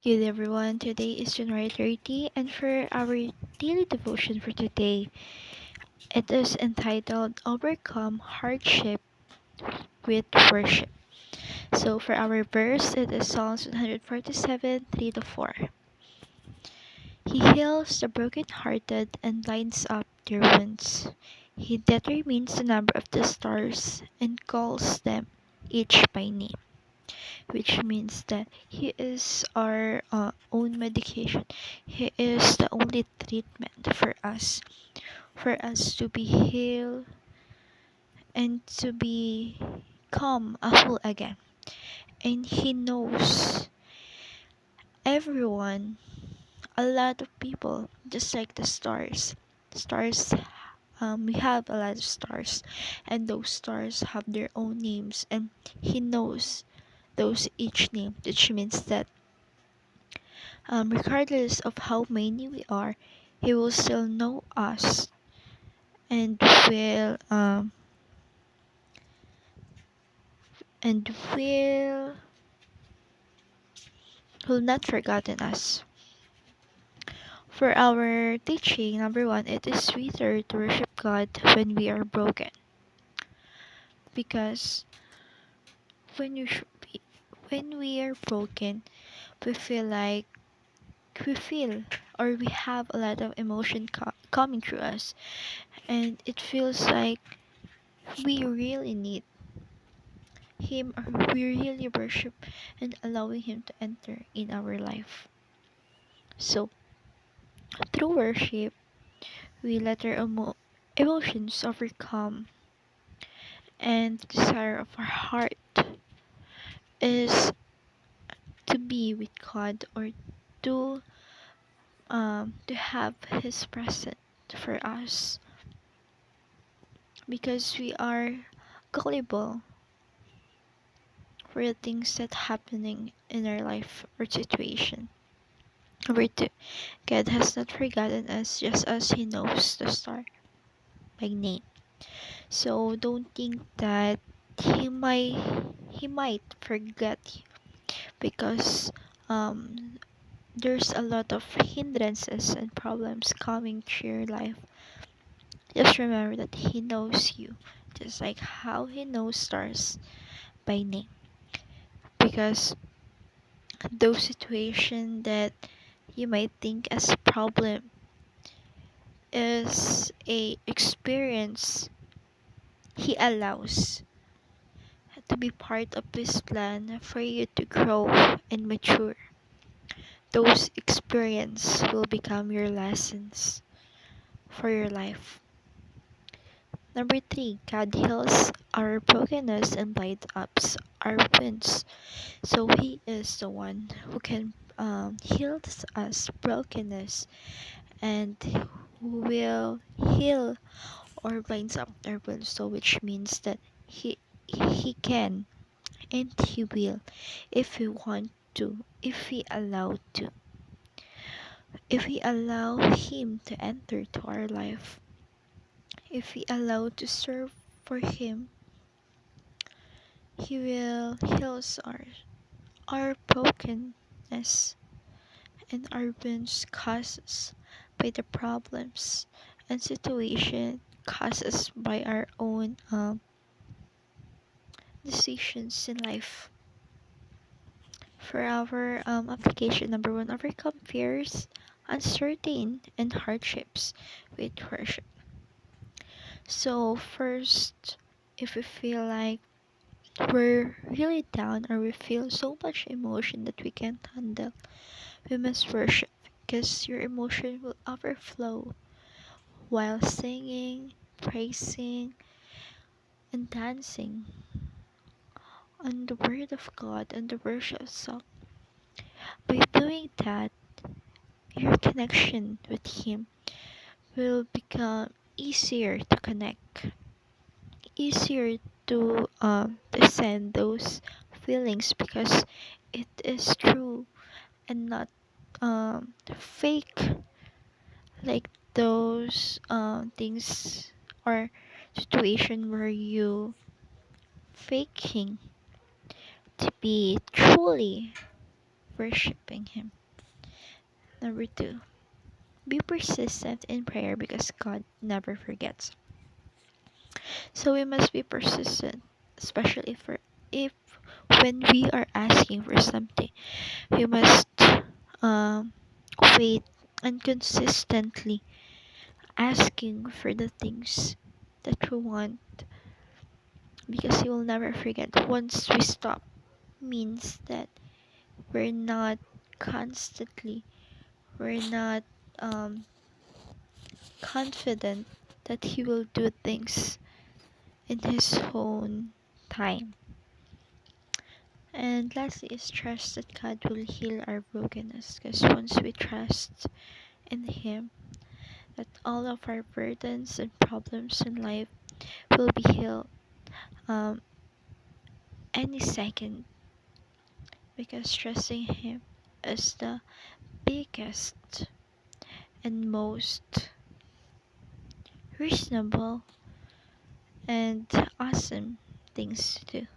Good everyone, today is January 30 and for our daily devotion for today, it is entitled Overcome Hardship with Worship. So for our verse, it is Psalms 147, 3 to 4. He heals the brokenhearted and binds up their wounds. He determines the number of the stars and calls them each by name, which means that He is our own medication. He is the only treatment for us to be healed and to become a whole again. And He knows everyone, a lot of people, just like the stars. Stars, we have a lot of stars, and those stars have their own names, and He knows those each name, which means that regardless of how many we are, He will still know us and will um, and will not forgotten us. For our teaching, number one, it is sweeter to worship God when we are broken, because when you sh- when we are broken, we feel like we feel or we have a lot of emotion coming through us, and it feels like we really need Him, or we really worship and allowing Him to enter in our life. So, through worship, we let our emotions overcome, and the desire of our heart is to be with God, or to to have His presence for us, because we are gullible for the things that happening in our life or situation. Number two, God has not forgotten us, just as He knows the star by name. So don't think that he might forget you, because um there's a lot of hindrances and problems coming to your life. Just remember that He knows you, just like how He knows stars by name. Because those situations that you might think as problem is a experience He allows to be part of His plan for you to grow and mature. Those experiences will become your lessons for your life. Number three, God heals our brokenness and binds up our wounds. So He is the one who can heal us brokenness, and who will heal or binds up our wounds. So which means that He can and He will, if we want to, if we allow to, if we allow Him to enter to our life, if we allow to serve for Him, He will heal our brokenness and our wounds caused by the problems and situation caused by our own decisions in life. For our application, number one, overcome fears, uncertain, and hardships with worship. So first, if we feel like we're really down, or we feel so much emotion that we can't handle, we must worship, because your emotion will overflow while singing, praising, and dancing on the Word of God and the worship song. By doing that, your connection with Him will become easier to connect, easier to send those feelings, because it is true and not fake, like those things or situation where you faking to be truly worshiping Him. Number two, be persistent in prayer because God never forgets. So we must be persistent, especially for if when we are asking for something, we must um, wait and consistently asking for the things that we want because He will never forget. Once we stop, means that we're not constantly, we're not um, confident that He will do things in His own time. And lastly is trust that God will heal our brokenness. Because once we trust in Him, that all of our burdens and problems in life will be healed um, any second. Because trusting Him is the biggest and most reasonable and awesome things to do.